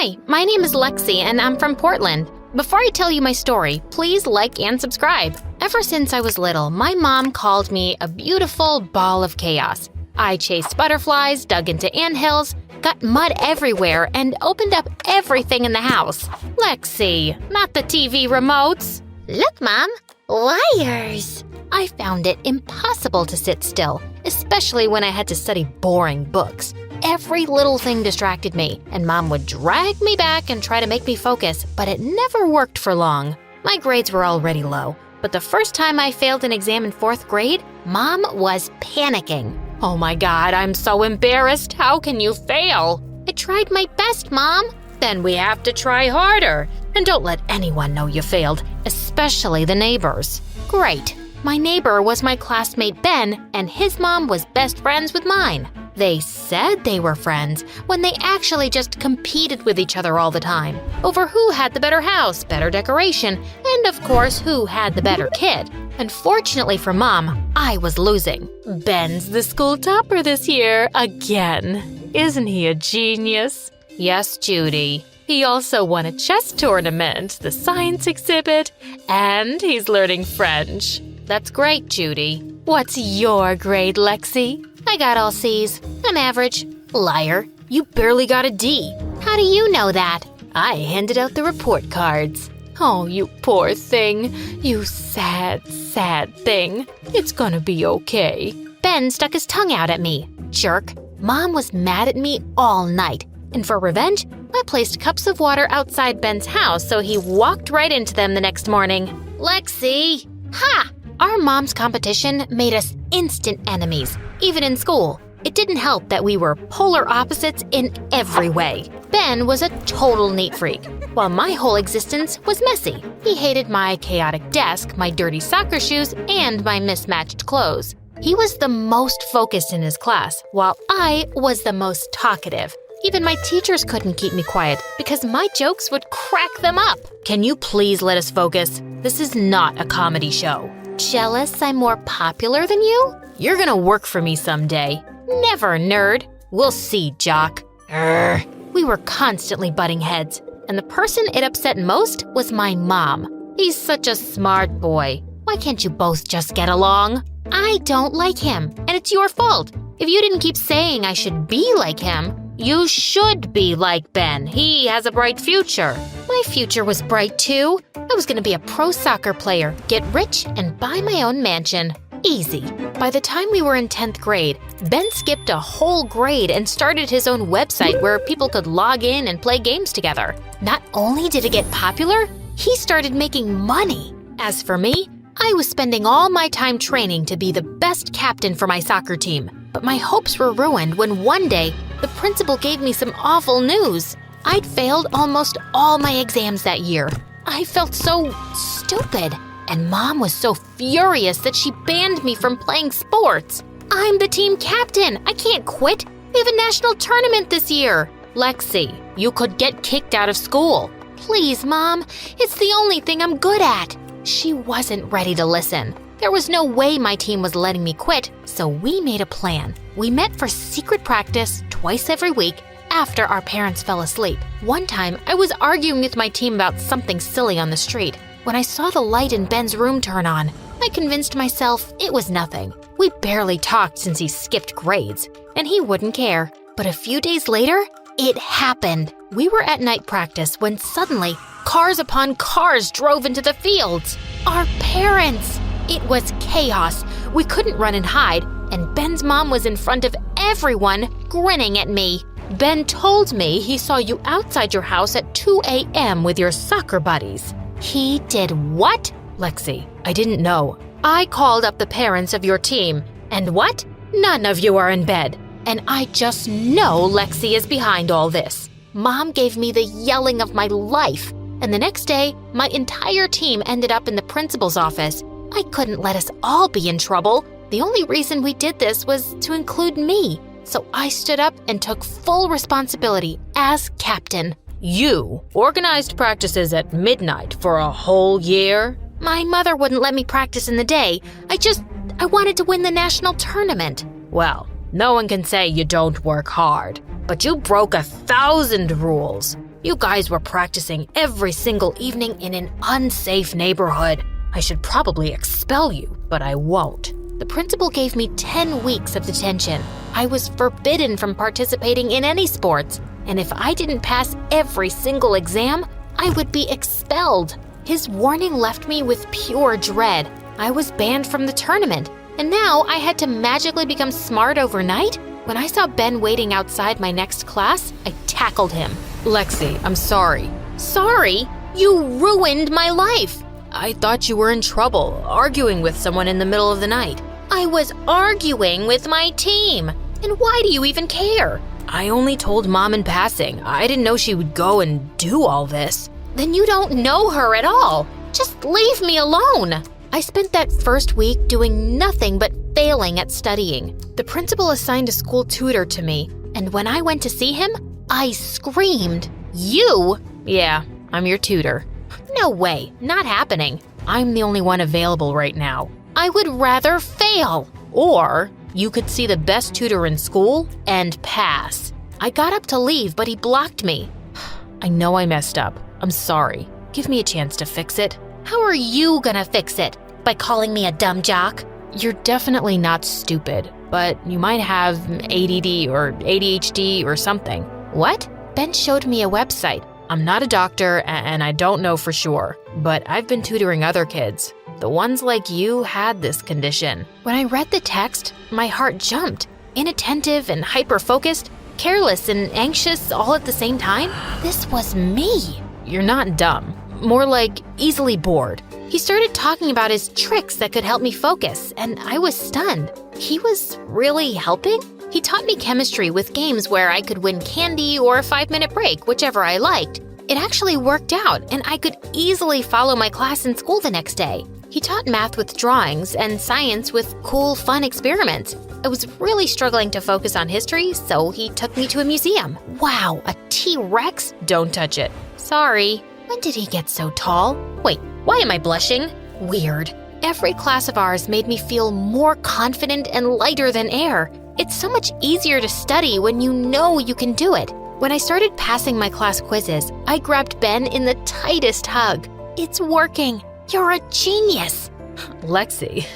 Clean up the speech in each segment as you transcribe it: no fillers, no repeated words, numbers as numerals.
Hi, my name is Lexi and I'm from Portland. Before I tell you my story, please like and subscribe. Ever since I was little, my mom called me a beautiful ball of chaos. I chased butterflies, dug into anthills, got mud everywhere, and opened up everything in the house. Lexi, not the TV remotes. Look, Mom, wires. I found it impossible to sit still, especially when I had to study boring books. Every little thing distracted me, and Mom would drag me back and try to make me focus, but it never worked for long. My grades were already low, but the first time I failed an exam in 4th grade, Mom was panicking. Oh my God, I'm so embarrassed. How can you fail? I tried my best, Mom. Then we have to try harder. And don't let anyone know you failed, especially the neighbors. Great. My neighbor was my classmate Ben, and his mom was best friends with mine. They said they were friends when they actually just competed with each other all the time over who had the better house, better decoration, and of course, who had the better kid. Unfortunately for Mom, I was losing. Ben's the school topper this year again. Isn't he a genius? Yes, Judy. He also won a chess tournament, the science exhibit, and he's learning French. That's great, Judy. What's your grade, Lexi? I got all C's. I'm average. Liar. You barely got a D. How do you know that? I handed out the report cards. Oh, you poor thing. You sad, sad thing. It's gonna be okay. Ben stuck his tongue out at me. Jerk. Mom was mad at me all night. And for revenge, I placed cups of water outside Ben's house so he walked right into them the next morning. Lexi! Ha! Our mom's competition made us instant enemies, even in school. It didn't help that we were polar opposites in every way. Ben was a total neat freak, while my whole existence was messy. He hated my chaotic desk, my dirty soccer shoes, and my mismatched clothes. He was the most focused in his class, while I was the most talkative. Even my teachers couldn't keep me quiet because my jokes would crack them up. Can you please let us focus? This is not a comedy show. Jealous I'm more popular than you? You're gonna work for me someday. Never, nerd. We'll see, jock. We were constantly butting heads, and the person it upset most was my mom. He's such a smart boy. Why can't you both just get along? I don't like him, and it's your fault. If you didn't keep saying I should be like him, you should be like Ben. He has a bright future. My future was bright too. I was gonna be a pro soccer player, get rich, and buy my own mansion. Easy. By the time we were in 10th grade, Ben skipped a whole grade and started his own website where people could log in and play games together. Not only did it get popular, he started making money. As for me, I was spending all my time training to be the best captain for my soccer team. But my hopes were ruined when one day, the principal gave me some awful news. I'd failed almost all my exams that year. I felt so stupid, and Mom was so furious that she banned me from playing sports. I'm the team captain. I can't quit. We have a national tournament this year. Lexi, you could get kicked out of school. Please, Mom. It's the only thing I'm good at. She wasn't ready to listen. There was no way my team was letting me quit, so we made a plan. We met for secret practice twice every week after our parents fell asleep. One time, I was arguing with my team about something silly on the street. When I saw the light in Ben's room turn on, I convinced myself it was nothing. We barely talked since he skipped grades, and he wouldn't care. But a few days later, it happened. We were at night practice when suddenly, cars upon cars drove into the fields. Our parents! It was chaos. We couldn't run and hide, and Ben's mom was in front of everyone, grinning at me. Ben told me he saw you outside your house at 2 a.m. with your soccer buddies. He did what? Lexi, I didn't know. I called up the parents of your team, and what? None of you are in bed. And I just know Lexi is behind all this. Mom gave me the yelling of my life, and the next day, my entire team ended up in the principal's office. I couldn't let us all be in trouble. The only reason we did this was to include me. So I stood up and took full responsibility as captain. You organized practices at midnight for a whole year? My mother wouldn't let me practice in the day. I wanted to win the national tournament. Well, no one can say you don't work hard, but you broke 1,000 rules. You guys were practicing every single evening in an unsafe neighborhood. I should probably expel you, but I won't." The principal gave me 10 weeks of detention. I was forbidden from participating in any sports, and if I didn't pass every single exam, I would be expelled. His warning left me with pure dread. I was banned from the tournament, and now I had to magically become smart overnight? When I saw Ben waiting outside my next class, I tackled him. "Lexi, I'm sorry." "Sorry? You ruined my life." "I thought you were in trouble, arguing with someone in the middle of the night." "I was arguing with my team. And why do you even care?" "I only told Mom in passing. I didn't know she would go and do all this." "Then you don't know her at all. Just leave me alone." I spent that first week doing nothing but failing at studying. The principal assigned a school tutor to me, and when I went to see him, I screamed. "You?" "Yeah, I'm your tutor." "No way, not happening." "I'm the only one available right now." "I would rather fail." "Or you could see the best tutor in school and pass." I got up to leave, but he blocked me. "I know I messed up. I'm sorry. Give me a chance to fix it." "How are you gonna fix it? By calling me a dumb jock?" "You're definitely not stupid, but you might have ADD or ADHD or something." "What?" Ben showed me a website. "I'm not a doctor and I don't know for sure, but I've been tutoring other kids. The ones like you had this condition." When I read the text, my heart jumped. Inattentive and hyper-focused, careless and anxious all at the same time. This was me. "You're not dumb. More like easily bored." He started talking about his tricks that could help me focus, and I was stunned. He was really helping? He taught me chemistry with games where I could win candy or a 5-minute break, whichever I liked. It actually worked out, and I could easily follow my class in school the next day. He taught math with drawings and science with cool, fun experiments. I was really struggling to focus on history, so he took me to a museum. Wow, a T-Rex? "Don't touch it." "Sorry." When did he get so tall? Wait, why am I blushing? Weird. Every class of ours made me feel more confident and lighter than air. It's so much easier to study when you know you can do it. When I started passing my class quizzes, I grabbed Ben in the tightest hug. "It's working. You're a genius." "Lexi,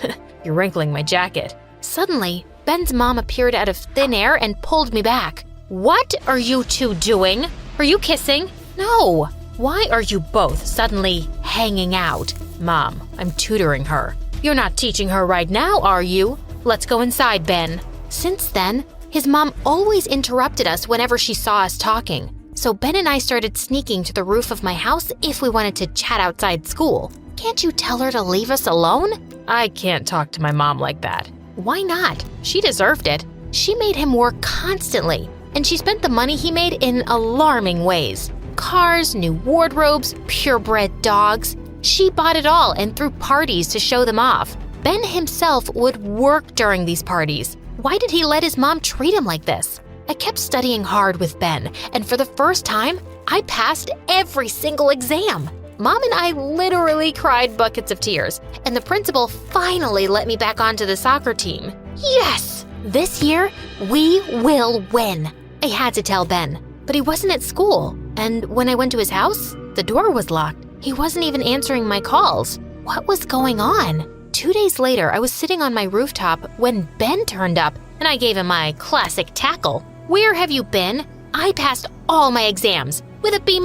you're wrinkling my jacket." Suddenly, Ben's mom appeared out of thin air and pulled me back. "What are you two doing? Are you kissing?" "No." "Why are you both suddenly hanging out?" "Mom, I'm tutoring her." "You're not teaching her right now, are you? Let's go inside, Ben." Since then, his mom always interrupted us whenever she saw us talking. So Ben and I started sneaking to the roof of my house if we wanted to chat outside school. "Can't you tell her to leave us alone?" "I can't talk to my mom like that." "Why not? She deserved it. She made him work constantly, and she spent the money he made in alarming ways. Cars, new wardrobes, purebred dogs. She bought it all and threw parties to show them off. Ben himself would work during these parties. Why did he let his mom treat him like this? I kept studying hard with Ben, and for the first time, I passed every single exam. Mom and I literally cried buckets of tears, and the principal finally let me back onto the soccer team. Yes! This year, we will win. I had to tell Ben, but he wasn't at school, and when I went to his house, the door was locked. He wasn't even answering my calls. What was going on? 2 days later, I was sitting on my rooftop when Ben turned up, and I gave him my classic tackle. "Where have you been? I passed all my exams with a B-.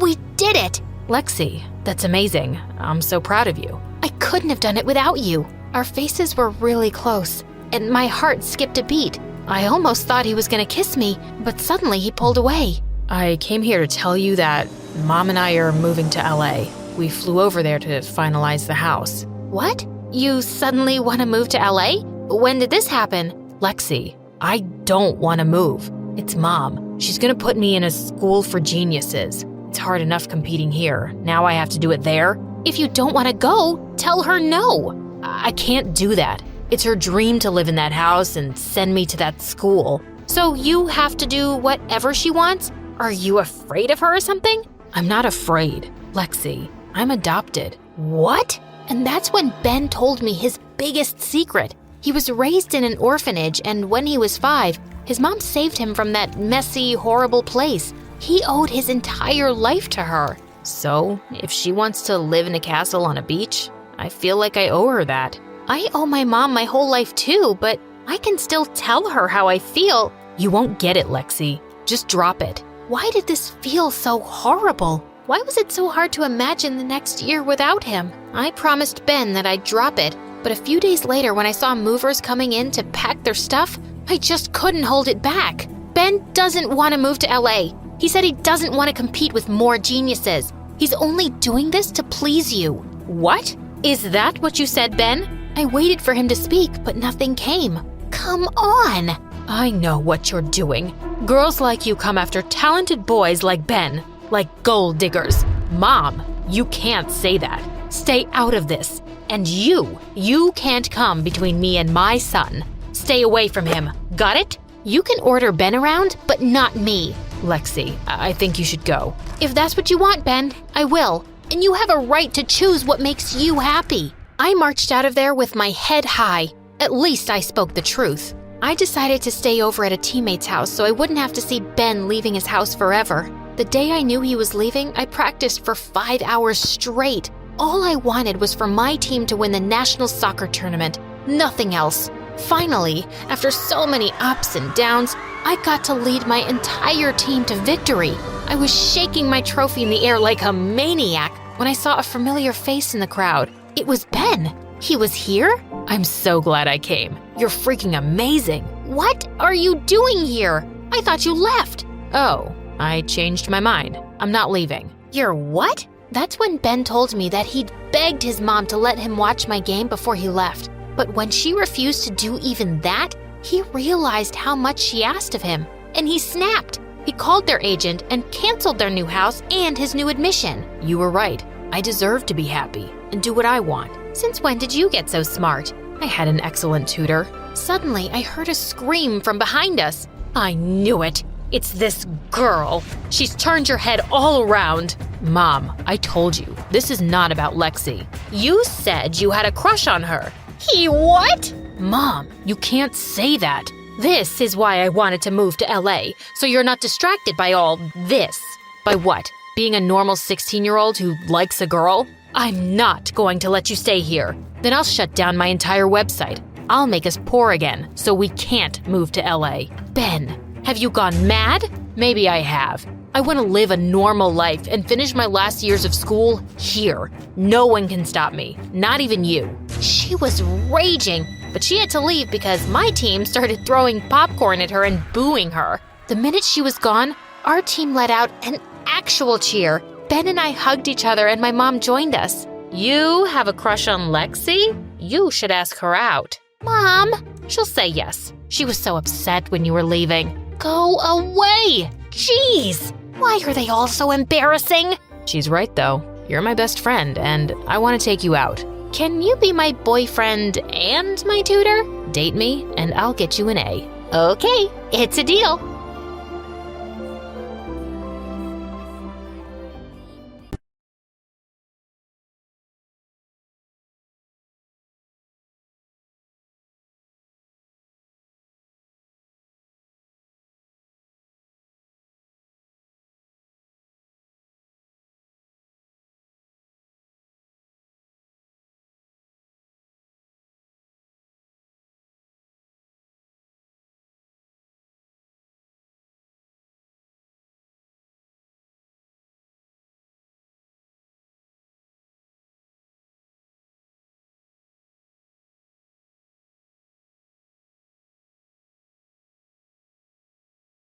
We did it!" "Lexi, that's amazing. I'm so proud of you." "I couldn't have done it without you." Our faces were really close, and my heart skipped a beat. I almost thought he was going to kiss me, but suddenly he pulled away. "I came here to tell you that Mom and I are moving to LA. We flew over there to finalize the house." "What? You suddenly want to move to LA? When did this happen?" "Lexi, I don't want to move. It's Mom. She's going to put me in a school for geniuses. It's hard enough competing here. Now I have to do it there." "If you don't want to go, tell her no." "I can't do that. It's her dream to live in that house and send me to that school. So you have to do whatever she wants? Are you afraid of her or something?" "I'm not afraid. Lexi, I'm adopted." "What?" And that's when Ben told me his biggest secret. He was raised in an orphanage, and when he was 5, his mom saved him from that messy, horrible place. He owed his entire life to her. So, if she wants to live in a castle on a beach, I feel like I owe her that. I owe my mom my whole life too, but I can still tell her how I feel. You won't get it, Lexi. Just drop it. Why did this feel so horrible? Why was it so hard to imagine the next year without him? I promised Ben that I'd drop it, but a few days later when I saw movers coming in to pack their stuff, I just couldn't hold it back. Ben doesn't want to move to LA. He said he doesn't want to compete with more geniuses. He's only doing this to please you. What? Is that what you said, Ben? I waited for him to speak, but nothing came. Come on! I know what you're doing. Girls like you come after talented boys like Ben, like gold diggers. Mom, you can't say that. Stay out of this. And you can't come between me and my son. Stay away from him. Got it? You can order Ben around, but not me. Lexi, I think you should go. If that's what you want, Ben, I will. And you have a right to choose what makes you happy. I marched out of there with my head high. At least I spoke the truth. I decided to stay over at a teammate's house so I wouldn't have to see Ben leaving his house forever. The day I knew he was leaving, I practiced for 5 hours straight. All I wanted was for my team to win the national soccer tournament. Nothing else. Finally, after so many ups and downs, I got to lead my entire team to victory. I was shaking my trophy in the air like a maniac when I saw a familiar face in the crowd. It was Ben. He was here? I'm so glad I came. You're freaking amazing. What are you doing here? I thought you left. Oh, I changed my mind. I'm not leaving. You're what? That's when Ben told me that he'd begged his mom to let him watch my game before he left. But when she refused to do even that, he realized how much she asked of him, and he snapped. He called their agent and canceled their new house and his new admission. You were right. I deserve to be happy and do what I want. Since when did you get so smart? I had an excellent tutor. Suddenly, I heard a scream from behind us. I knew it. It's this girl. She's turned your head all around. Mom, I told you, this is not about Lexi. You said you had a crush on her. He what? Mom, you can't say that. This is why I wanted to move to LA, so you're not distracted by all this. By what? Being a normal 16-year-old who likes a girl? I'm not going to let you stay here. Then I'll shut down my entire website. I'll make us poor again, so we can't move to LA. Ben, have you gone mad? Maybe I have. I want to live a normal life and finish my last years of school here. No one can stop me, not even you. She was raging, but she had to leave because my team started throwing popcorn at her and booing her. The minute she was gone, our team let out an actual cheer. Ben and I hugged each other and my mom joined us. You have a crush on Lexi? You should ask her out. Mom, she'll say yes. She was so upset when you were leaving. Go away! Jeez! Why are they all so embarrassing? She's right though. You're my best friend and I want to take you out. Can you be my boyfriend and my tutor? Date me and I'll get you an A. Okay, it's a deal.